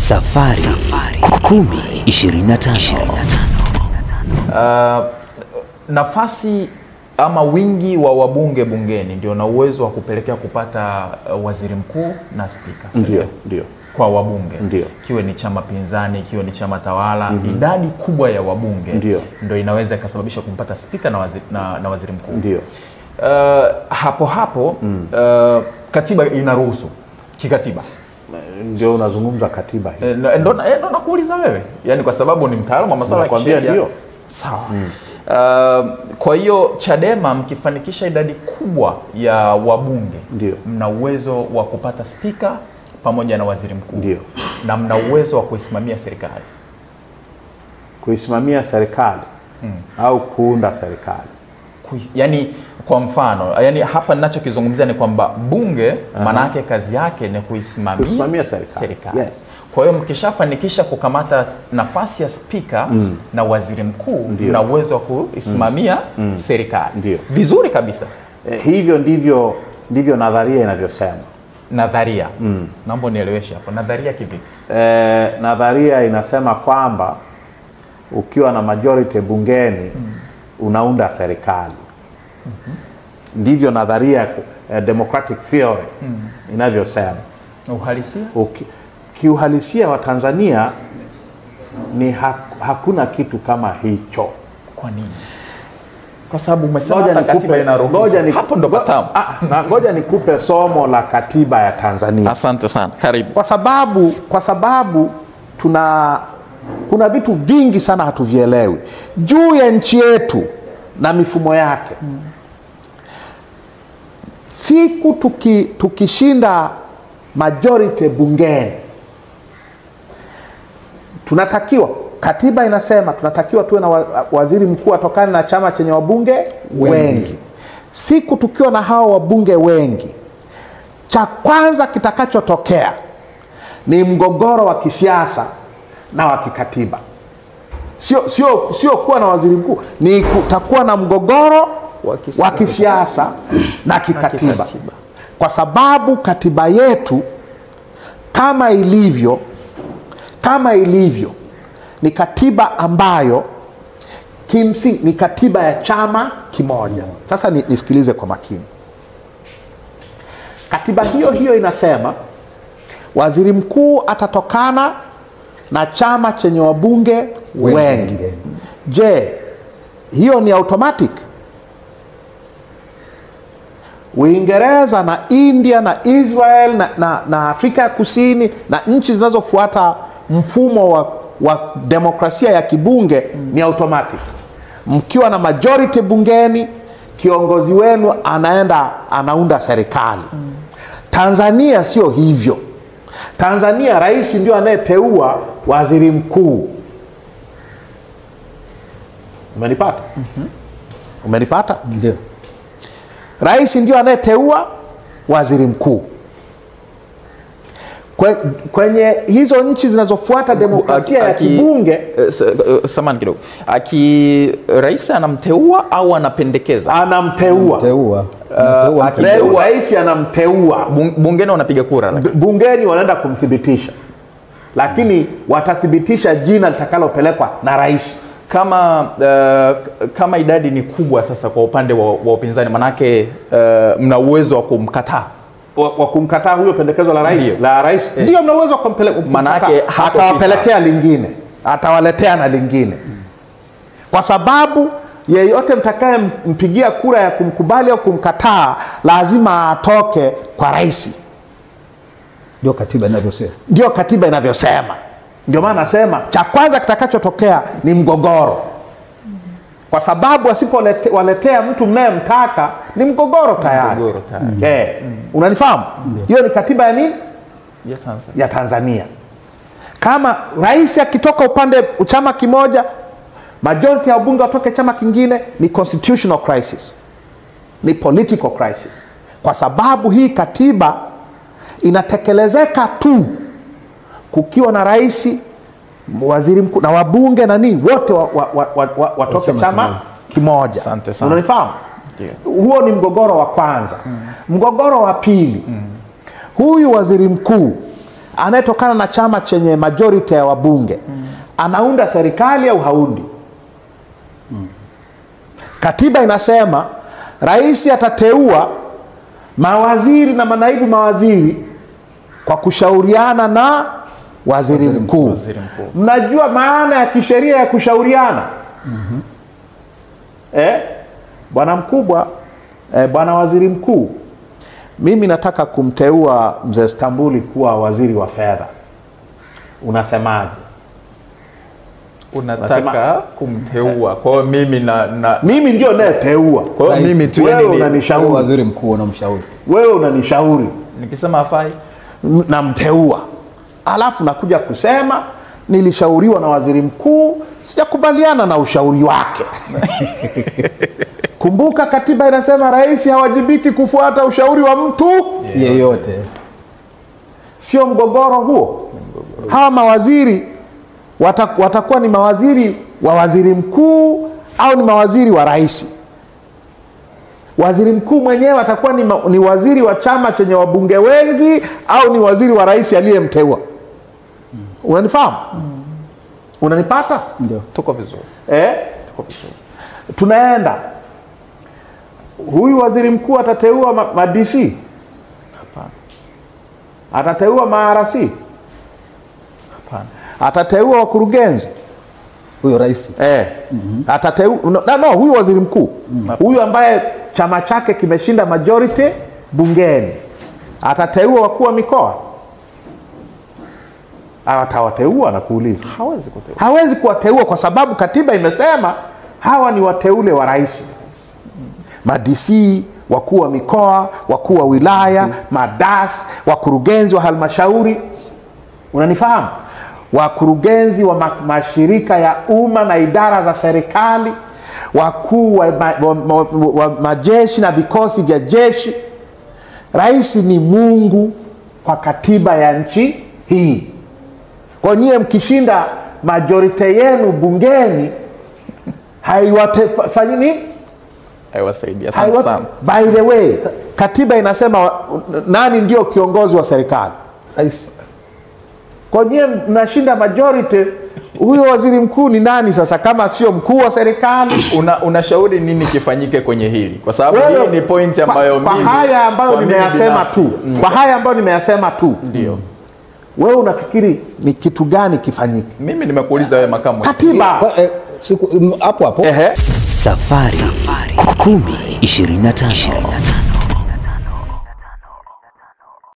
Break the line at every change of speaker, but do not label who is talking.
Safari 10-25.
Nafasi ama wingi wa wabunge bungeni ndio na uwezo wa kupelekea kupata waziri mkuu na spika.
Ndio.
Kwa wabunge.
Ndio.
Kiwe ni chama pinzani, kiwe ni chama tawala, idadi kubwa ya wabunge ndio inaweza ikasababisha kumpata spika na waziri mkuu.
Ndio.
Hapo katiba inaruhusu kikatiba.
Ndio unazungumza katiba hii.
Ndio nakuuliza wewe. Yaani kwa sababu ni mtaalamu wa masuala ya kisheria.
Ndio.
Sawa. Kwa hiyo Chadema mkifanikisha idadi kubwa ya wabunge, mna uwezo wa kupata spika pamoja na waziri mkuu.
Ndio.
Na mna uwezo wa kuisimamia serikali.
Kuisimamia serikali au kuunda serikali.
Yaani kwa mfano, yani hapa ninachokizungumzia ni kwamba bunge maana yake kazi yake ni kuisimamia serikali.
Yes.
Kwa hiyo mkishafanikisha kukamata nafasi ya spika na waziri mkuu, na uwezo wa kuisimamia serikali.
Ndio.
Vizuri kabisa.
Hivyo ndivyo nadharia inavyosema.
Nadharia. Naomba nieleweshe hapo. Nadharia kivipi?
Nadharia inasema kwamba ukiwa na majority bungeni unaunda serikali. Ndivyo nadharia democratic theory inavyosema.
Uhalisia?
Kiuhalisia wa Tanzania ni hakuna kitu kama hicho.
Kwa nini? Kwa sababu umesema katiba inaruhusu. Hapo ndo patamu.
Ngoja nikupe somo la katiba ya Tanzania.
Asante sana. Karibu.
Kwa sababu kuna vitu vingi sana hatuvielewi juu ya nchi yetu na mifumo yake. Siku tukishinda majority bungeni, tunatakiwa, katiba inasema tunatakiwa tuwe na waziri mkuu atokane na chama chenye wabunge wengi. Siku tukiwa na hao wabunge wengi, cha kwanza kitakachotokea ni mgogoro wa kisiasa na wa kikatiba. Sio kuwa na waziri mkuu, ni kutakuwa na mgogoro wa kisiasa na kikatiba. Kwa sababu katiba yetu kama ilivyo ni katiba ambayo kimsingi ni katiba ya chama kimoja. Sasa nisikilize kwa makini. Katiba hiyo inasema waziri mkuu atatokana na chama chenye wabunge wengi. Je, hiyo ni automatic? Uingereza na India na Israel na Afrika ya Kusini na nchi zinazofuata mfumo wa demokrasia ya kibunge ni automatic. Mkiwa na majority bungeni, kiongozi wenu anaunda serikali. Tanzania sio hivyo. Tanzania rais ndio anayeteua waziri mkuu. Umenipata? Umenipata?
Ndio.
Rais ndio anayeteua waziri mkuu. Kwenye hizo nchi zinazofuata demokrasia ya kibunge,
samahani kidogo. Rais anamteua au anapendekeza?
Anamteua. Rais anamteua.
Bungeni wanapiga kura.
Bungeni wanaenda kumthibitisha. Lakini watathibitisha jina litakalopelekwa na rais.
Kama idadi ni kubwa sasa kwa upande wa upinzani, manake mna uwezo wa kumkataa.
Wa kumkataa huyo pendekezo la rais? La rais. Ndio mna uwezo wa kumpeleka.
Manake
atawapelekea lingine. Atawaletea na lingine. Kwa sababu yeyote mtakaye mpigia kura ya kumkubali au kumkataa lazima atoke kwa rais.
Ndio katiba inavyosema.
Ndio katiba inavyosema. Ndio maana nasema cha kwanza kitakachotokea ni mgogoro. Kwa sababu asipowaletea mtu mnayemtaka ni mgogoro tayari. Unanifahamu? Hiyo ni katiba ya nini? Ya Tanzania. Kama rais akitoka upande chama kimoja, majority ya wabunge watoke chama kingine, ni constitutional crisis. Ni political crisis. Kwa sababu hii katiba inatekelezeka tu kukiwa na rais, waziri mkuu na wabunge na nini wote watoke chama kimoja.
Asante sana.
Unanifahamu? Huo ni mgogoro wa kwanza. Mgogoro wa pili. Huyu waziri mkuu anayetokana na chama chenye majority ya wabunge anaunda serikali au haundi? Katiba inasema rais atateua mawaziri na manaibu mawaziri kwa kushauriana na waziri mkuu. Mnajua maana ya kisheria ya kushauriana? Bwana mkubwa, bwana waziri mkuu, mimi nataka kumteua mzee Stambuli kuwa waziri wa fedha. Unasemaje?
Unataka kumteua. Kwa hiyo
mimi ndio nayeteua.
Kwa hiyo mimi tu
wewe unanishauri, waziri mkuu unamshauri.
Wewe unanishauri.
Nikisema afai,
namteua. Alafu nakuja kusema nilishauriwa na waziri mkuu, sijakubaliana na ushauri wake. Kumbuka katiba inasema rais hawajibiki kufuata ushauri wa mtu
yeyote.
Sio mgogoro huo? Hawa mawaziri watakuwa ni mawaziri wa waziri mkuu au ni mawaziri wa rais? Waziri mkuu mwenyewe atakuwa ni waziri wa chama chenye wabunge wengi au ni waziri wa rais aliyemteua? Unanifahamu? Unanipata?
Ndio. Tuko vizuri.
Tuko vizuri. Tunaenda. Huyu waziri mkuu atateua ma-DC?
Hapana.
Atateua ma-RC?
Hapana.
Atateua wakurugenzi?
Huyo rais.
Atateua huyu waziri mkuu. Huyu ambaye chama chake kimeshinda majority bungeni. Atateua wakuu wa mikoa? Atawateua na kuuliza?
Hawezi kuteua.
Hawezi kuwateua kwa sababu katiba imesema hawa ni wateule wa rais. Ma-DC, wakuu wa mikoa, wakuu wa wilaya, madas, wakurugenzi wa halmashauri. Unanifahamu? Wakurugenzi wa mashirika ya umma na idara za serikali, wakuu wa majeshi na vikosi vya jeshi. Rais ni Mungu kwa katiba ya nchi hii. Kwa nyie mkishinda majority yenu bungeni, haiwafanyi nini?
Haiwasaidia sana.
By the way, katiba inasema nani ndio kiongozi wa serikali?
Rais.
Kwa nyie mnashinda majority, huyo waziri mkuu ni nani sasa kama sio mkuu wa serikali?
Unashauri nini kifanyike kwenye hili? Kwa sababu hii ni point ambayo
kwa haya ambayo nimeyasema tu. Kwa haya ambayo nimeyasema tu.
Ndio.
Wewe unafikiri ni kitu gani kifanyike?
Mimi nimekuuliza wewe makamu.
Katiba.
Hapo.
Safari 10-25.